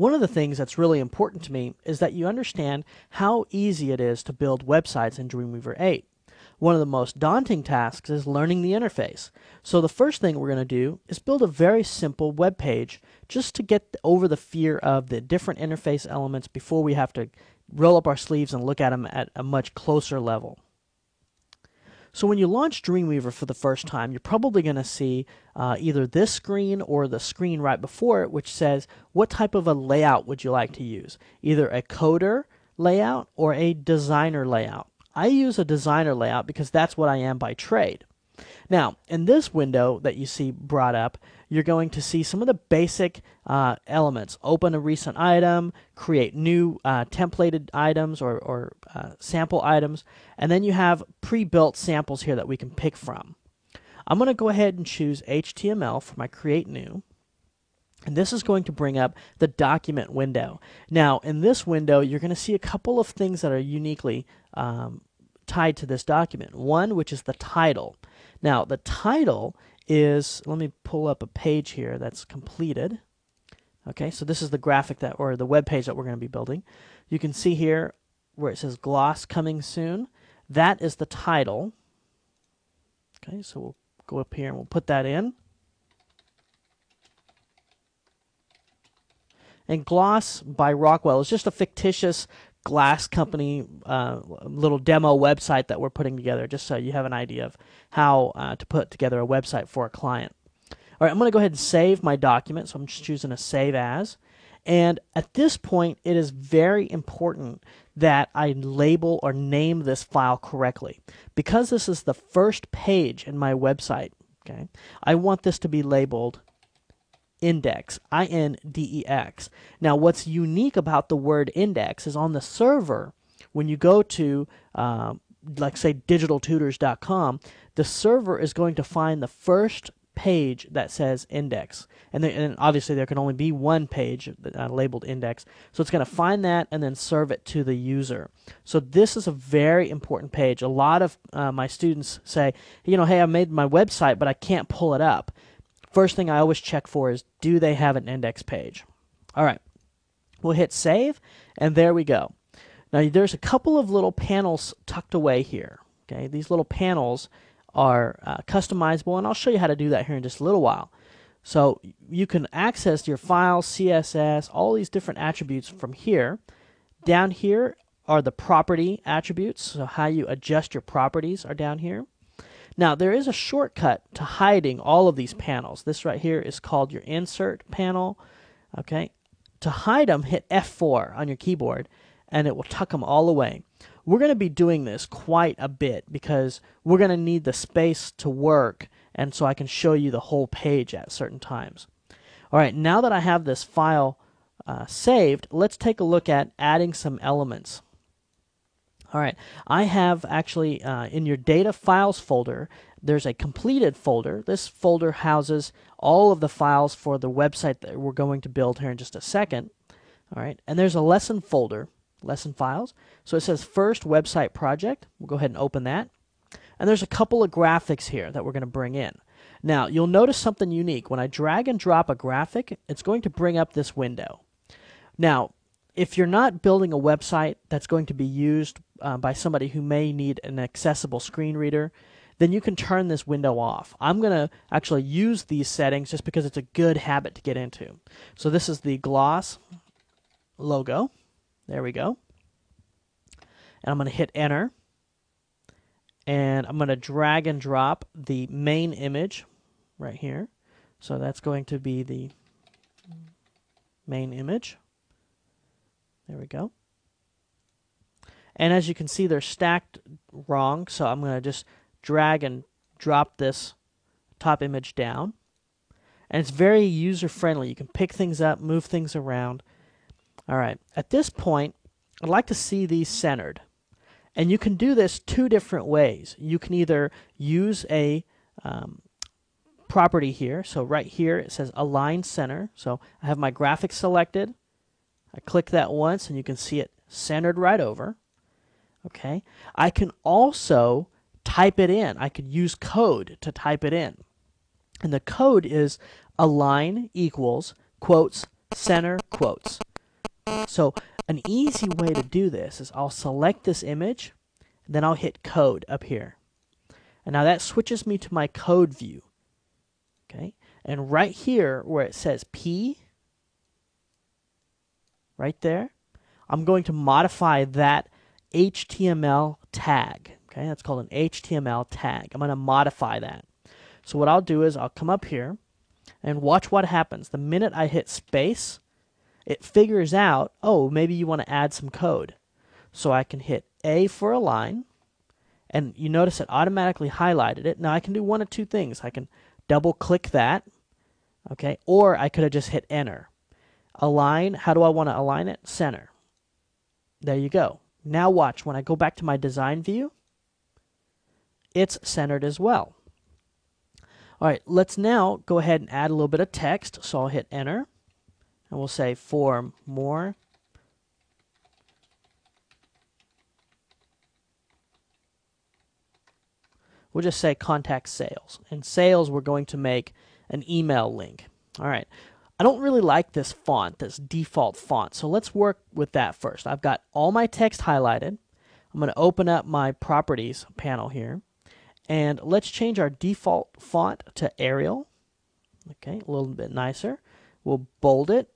One of the things that's really important to me is that you understand how easy it is to build websites in Dreamweaver 8. One of the most daunting tasks is learning the interface. So the first thing we're going to do is build a very simple web page just to get over the fear of the different interface elements before we have to roll up our sleeves and look at them at a much closer level. So when you launch Dreamweaver for the first time, you're probably going to see either this screen or the screen right before it, which says, what type of a layout would you like to use? Either a coder layout or a designer layout. I use a designer layout because that's what I am by trade. Now, in this window that you see brought up, you're going to see some of the basic elements. Open a recent item, create new templated items or sample items, and then you have pre-built samples here that we can pick from. I'm going to go ahead and choose HTML for my Create New. And this is going to bring up the document window. Now, in this window, you're going to see a couple of things that are uniquely tied to this document. One, which is the title. Now, the title is, let me pull up a page here that's completed. Okay, so this is the graphic that, or the web page that we're going to be building. You can see here where it says gloss coming soon. That is the title. Okay, so we'll go up here and we'll put that in. And Gloss by Rockwell is just a fictitious glass company little demo website that we're putting together, just so you have an idea of how to put together a website for a client. All right, I'm going to go ahead and save my document, so I'm just choosing a Save As. And at this point, it is very important that I label or name this file correctly. Because this is the first page in my website, okay, I want this to be labeled index, I-N-D-E-X. Now, what's unique about the word index is on the server, when you go to, like say, digitaltutors.com, the server is going to find the first page that says index. And obviously, there can only be one page labeled index. So it's going to find that and then serve it to the user. So this is a very important page. A lot of my students say, you know, hey, I made my website, but I can't pull it up. First thing I always check for is, do they have an index page? All right, we'll hit save, and there we go. Now there's a couple of little panels tucked away here. Okay, these little panels are customizable, and I'll show you how to do that here in just a little while. So you can access your files, CSS, all these different attributes from here. Down here are the property attributes, so how you adjust your properties are down here. Now, there is a shortcut to hiding all of these panels. This right here is called your Insert panel. Okay, to hide them, hit F4 on your keyboard, and it will tuck them all away. We're going to be doing this quite a bit because we're going to need the space to work, and so I can show you the whole page at certain times. All right, now that I have this file saved, let's take a look at adding some elements. All right, I have actually in your data files folder, there's a completed folder. This folder houses all of the files for the website that we're going to build here in just a second. All right, and there's a lesson folder, lesson files. So it says first website project. We'll go ahead and open that. And there's a couple of graphics here that we're going to bring in. Now, you'll notice something unique. When I drag and drop a graphic, it's going to bring up this window. Now, if you're not building a website that's going to be used by somebody who may need an accessible screen reader, then you can turn this window off. I'm going to actually use these settings just because it's a good habit to get into. So this is the gloss logo. There we go. And I'm going to hit enter. And I'm going to drag and drop the main image right here. So that's going to be the main image. There we go. And as you can see, they're stacked wrong, so I'm going to just drag and drop this top image down. And it's very user-friendly. You can pick things up, move things around. All right, at this point, I'd like to see these centered. And you can do this two different ways. You can either use a property here. So right here, it says Align Center. So I have my graphic selected. I click that once, and you can see it centered right over. Okay. I can also type it in. I could use code to type it in. And the code is align equals quotes center quotes. So an easy way to do this is I'll select this image, then I'll hit code up here. And now that switches me to my code view. Okay, and right here where it says P, right there, I'm going to modify that HTML tag. Okay, that's called an HTML tag. I'm going to modify that. So what I'll do is I'll come up here and watch what happens. The minute I hit space, it figures out, oh, maybe you want to add some code. So I can hit A for a line, and you notice it automatically highlighted it. Now I can do one of two things. I can double click that, okay, or I could have just hit enter. Align, how do I want to align it? Center. There you go. Now watch, when I go back to my design view, it's centered as well. All right, let's now go ahead and add a little bit of text. So I'll hit enter, and we'll say for more. We'll just say contact sales. In sales, we're going to make an email link. All right. I don't really like this font, this default font. So let's work with that first. I've got all my text highlighted. I'm going to open up my properties panel here. And let's change our default font to Arial. Okay, a little bit nicer. We'll bold it.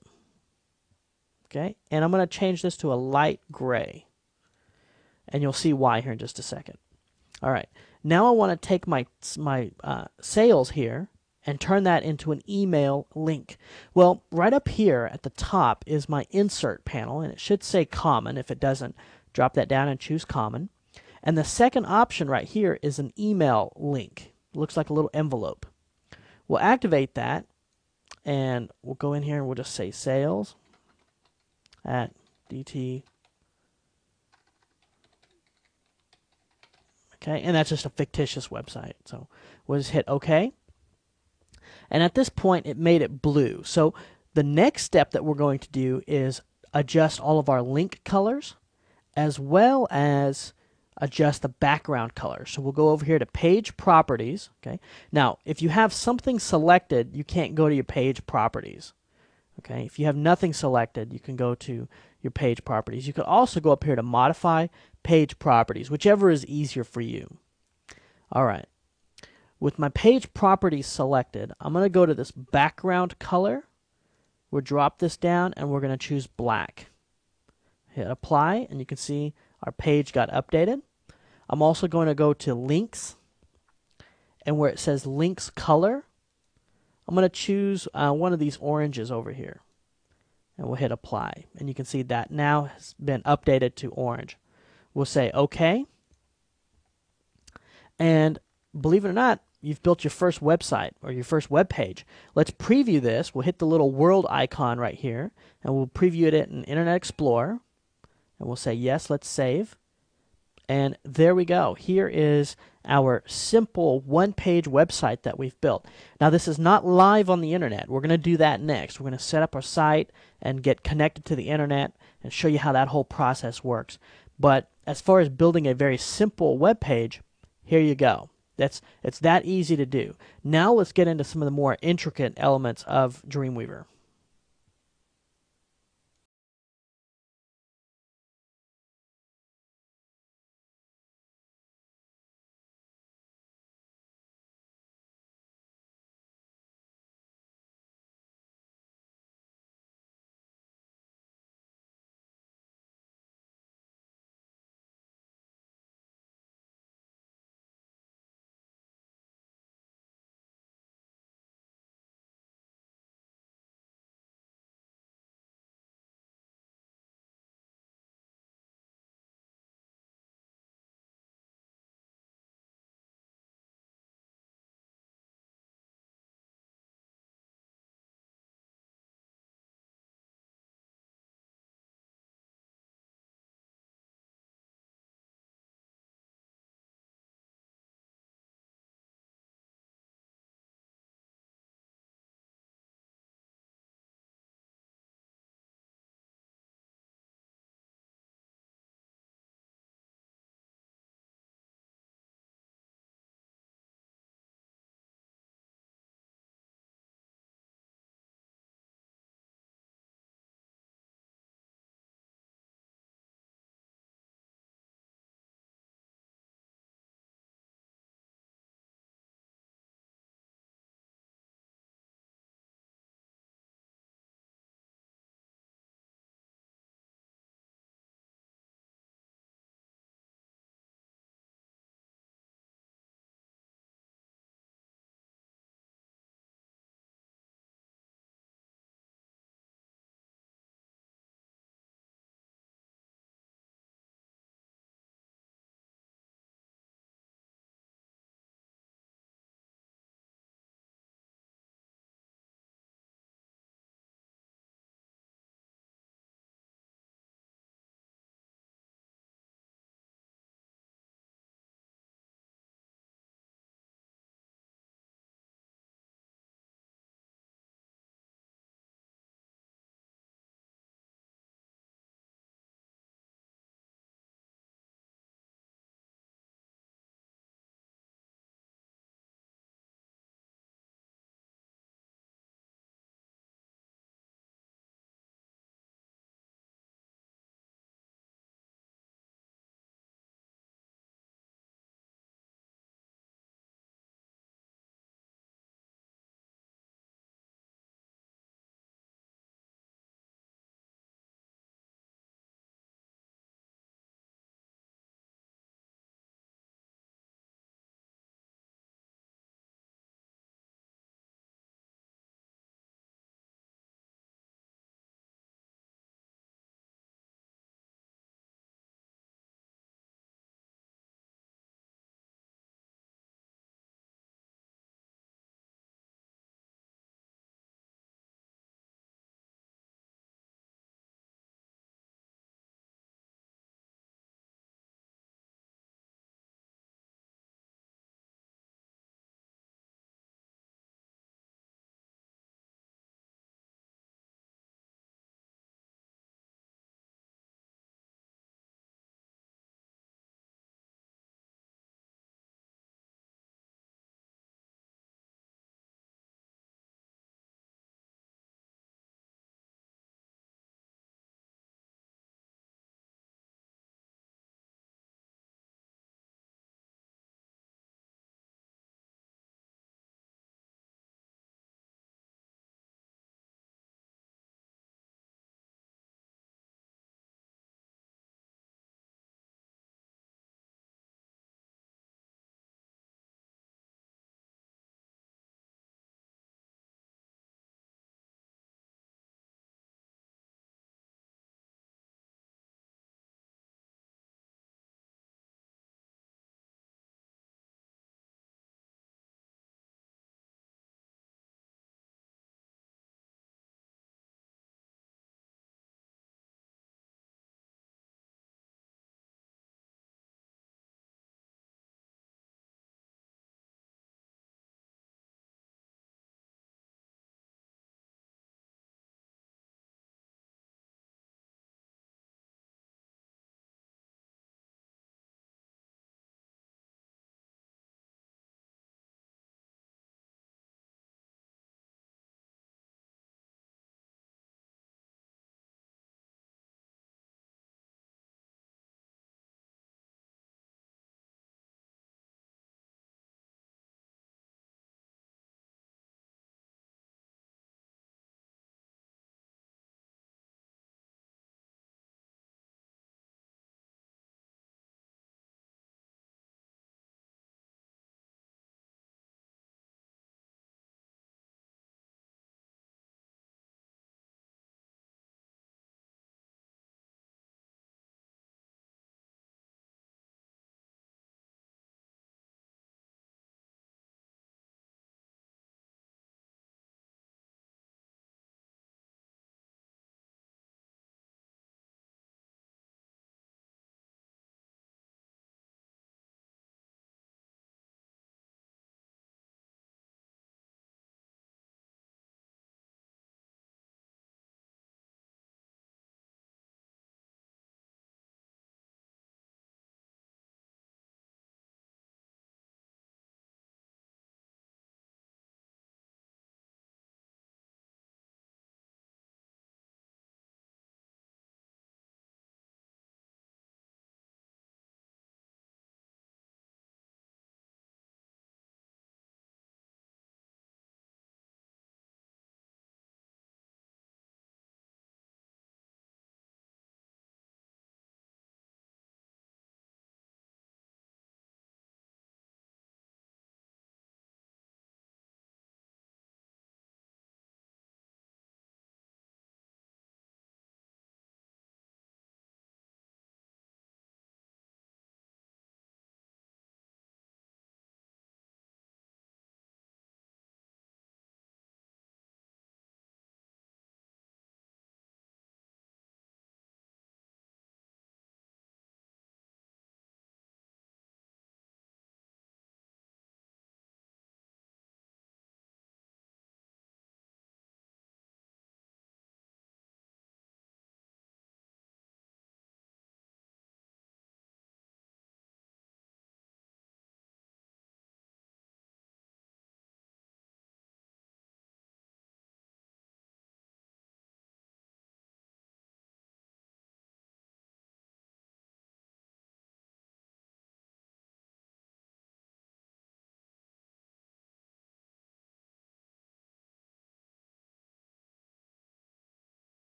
Okay, and I'm going to change this to a light gray. And you'll see why here in just a second. All right, now I want to take my sales here and turn that into an email link. Well, right up here at the top is my insert panel, and it should say common. If it doesn't, drop that down and choose common. And the second option right here is an email link. It looks like a little envelope. We'll activate that, and we'll go in here and we'll just say sales at DT. Okay, and that's just a fictitious website. So we'll just hit OK. And at this point, it made it blue. So the next step that we're going to do is adjust all of our link colors, as well as adjust the background color. So we'll go over here to page properties. Okay. Now, if you have something selected, you can't go to your page properties. Okay. If you have nothing selected, you can go to your page properties. You can also go up here to modify page properties, whichever is easier for you. All right. With my page properties selected, I'm going to go to this background color. We'll drop this down and we're going to choose black. Hit apply, and you can see our page got updated. I'm also going to go to links, and where it says links color, I'm going to choose one of these oranges over here, and we'll hit apply, and you can see that now has been updated to orange. We'll say OK, and believe it or not, you've built your first website or your first web page. Let's preview this. We'll hit the little world icon right here, and we'll preview it in Internet Explorer. And we'll say, yes, let's save. And there we go. Here is our simple one-page website that we've built. Now, this is not live on the Internet. We're going to do that next. We're going to set up our site and get connected to the Internet and show you how that whole process works. But as far as building a very simple web page, here you go. It's that easy to do. Now let's get into some of the more intricate elements of Dreamweaver.